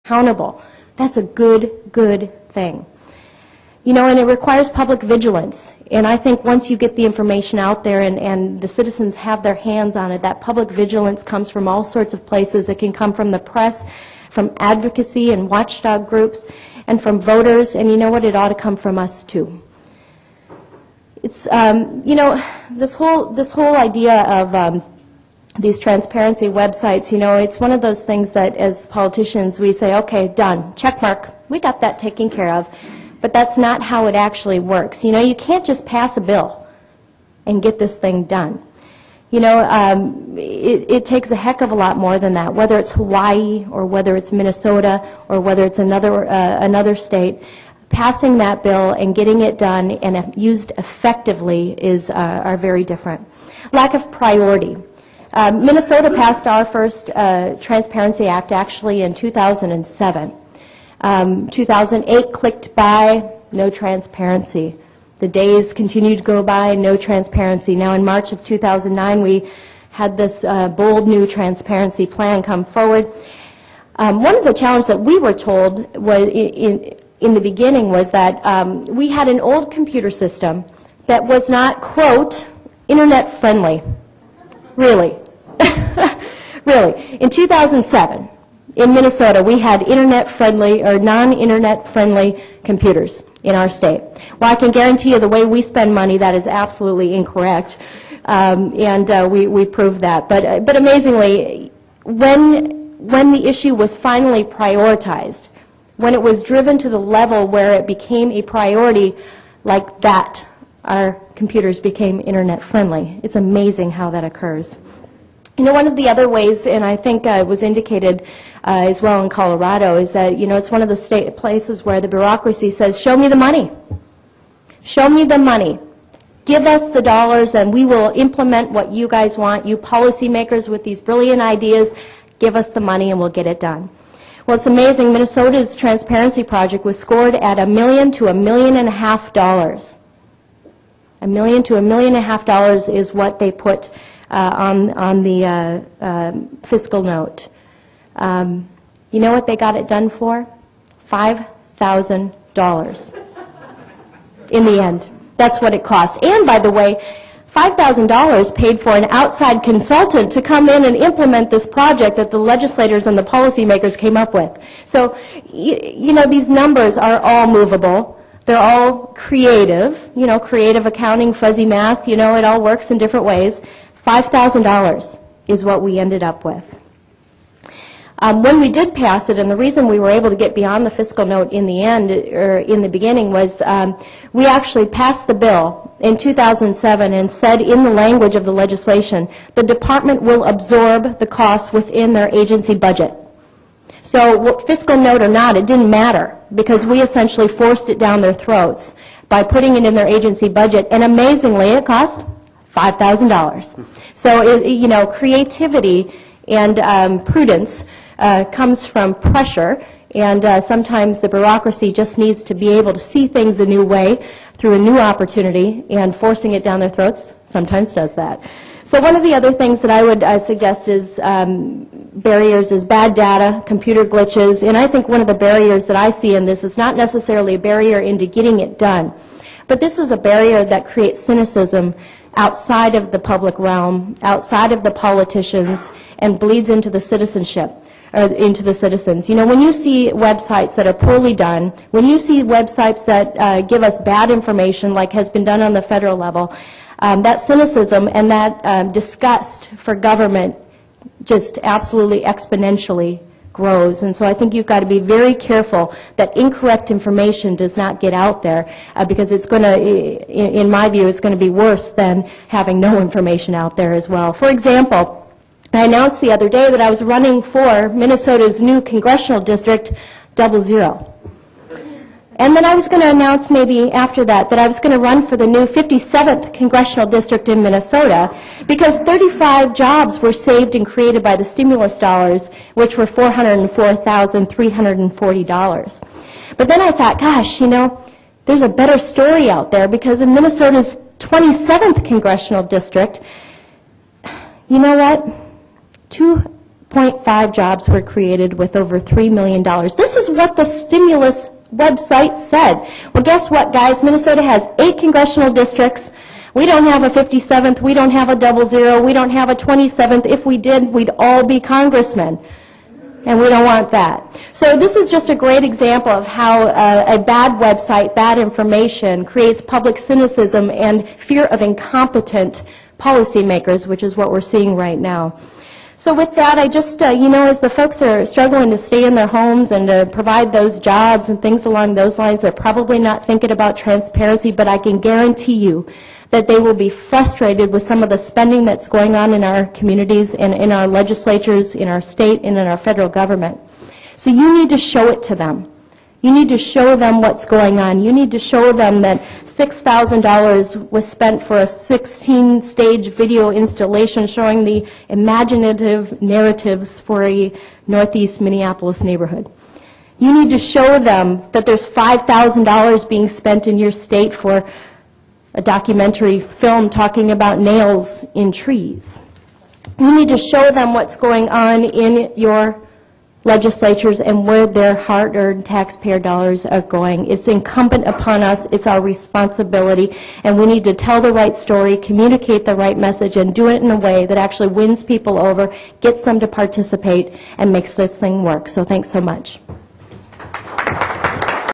accountable. That's a good thing. You know, and it requires public vigilance. And I think once you get the information out there and the citizens have their hands on it, that public vigilance comes from all sorts of places. It can come from the press, from advocacy and watchdog groups, and from voters. And you know what? It ought to come from us, too. It's, you know, this whole idea of these transparency websites, you know, it's one of those things that as politicians we say, okay, done, check mark, we got that taken care of. But that's not how it actually works. You know, you can't just pass a bill and get this thing done. You know, it takes a heck of a lot more than that, whether it's Hawaii or whether it's Minnesota or whether it's another state. Passing that bill and getting it done and used effectively are very different. Lack of priority. Minnesota passed our first Transparency Act actually in 2007. 2008 clicked by, no transparency. The days continued to go by, no transparency. Now in March of 2009 we had this bold new transparency plan come forward. One of the challenges that we were told was in the beginning was that we had an old computer system that was not, quote, internet friendly. Really. Really. In 2007, in Minnesota, we had internet-friendly or non-internet-friendly computers in our state. Well, I can guarantee you the way we spend money, that is absolutely incorrect, and we proved that. But amazingly, when the issue was finally prioritized, when it was driven to the level where it became a priority like that, our computers became internet-friendly. It's amazing how that occurs. You know, one of the other ways, and I think it was indicated as well in Colorado, is that, you know, it's one of the places where the bureaucracy says, show me the money. Show me the money. Give us the dollars and we will implement what you guys want. You policymakers with these brilliant ideas, give us the money and we'll get it done. Well, it's amazing. Minnesota's transparency project was scored at $1 million to $1.5 million. $1 million to $1.5 million is what they put on the fiscal note. You know what they got it done for? $5,000 in the end. That's what it cost. And by the way, $5,000 paid for an outside consultant to come in and implement this project that the legislators and the policymakers came up with. So, you know, these numbers are all movable. They're all creative, you know, creative accounting, fuzzy math, you know, it all works in different ways. $5,000 is what we ended up with. When we did pass it, and the reason we were able to get beyond the fiscal note in the end, or in the beginning, was we actually passed the bill in 2007 and said in the language of the legislation, the department will absorb the costs within their agency budget. So fiscal note or not, it didn't matter, because we essentially forced it down their throats by putting it in their agency budget, and amazingly, it cost $5,000. So, you know, creativity and prudence comes from pressure, and sometimes the bureaucracy just needs to be able to see things a new way through a new opportunity, and forcing it down their throats sometimes does that. So one of the other things that I would suggest is barriers is bad data, computer glitches, and I think one of the barriers that I see in this is not necessarily a barrier into getting it done, but this is a barrier that creates cynicism outside of the public realm, outside of the politicians, and bleeds into the citizenship, or into the citizens. You know, when you see websites that are poorly done, when you see websites that give us bad information, like has been done on the federal level, that cynicism and that disgust for government just absolutely exponentially grows. And so I think you've got to be very careful that incorrect information does not get out there, because it's going to, in my view, it's going to be worse than having no information out there as well. For example, I announced the other day that I was running for Minnesota's new congressional district, 00. And then I was going to announce maybe after that I was going to run for the new 57th congressional district in Minnesota, because 35 jobs were saved and created by the stimulus dollars, which were $404,340. But then I thought, gosh, you know, there's a better story out there, because in Minnesota's 27th congressional district, you know what? 6.5 jobs were created with over $3 million. This is what the stimulus website said. Well, guess what, guys? Minnesota has 8 congressional districts. We don't have a 57th. We don't have a 00. We don't have a 27th. If we did, we'd all be congressmen. And we don't want that. So this is just a great example of how a bad website, bad information, creates public cynicism and fear of incompetent policymakers, which is what we're seeing right now. So with that, I just, as the folks are struggling to stay in their homes and to provide those jobs and things along those lines, they're probably not thinking about transparency, but I can guarantee you that they will be frustrated with some of the spending that's going on in our communities and in our legislatures, in our state, and in our federal government. So you need to show it to them. You need to show them what's going on. You need to show them that $6,000 was spent for a 16-stage video installation showing the imaginative narratives for a Northeast Minneapolis neighborhood. You need to show them that there's $5,000 being spent in your state for a documentary film talking about nails in trees. You need to show them what's going on in your legislatures and where their hard-earned taxpayer dollars are going. It's incumbent upon us, it's our responsibility, and we need to tell the right story, communicate the right message, and do it in a way that actually wins people over, gets them to participate, and makes this thing work. So thanks so much.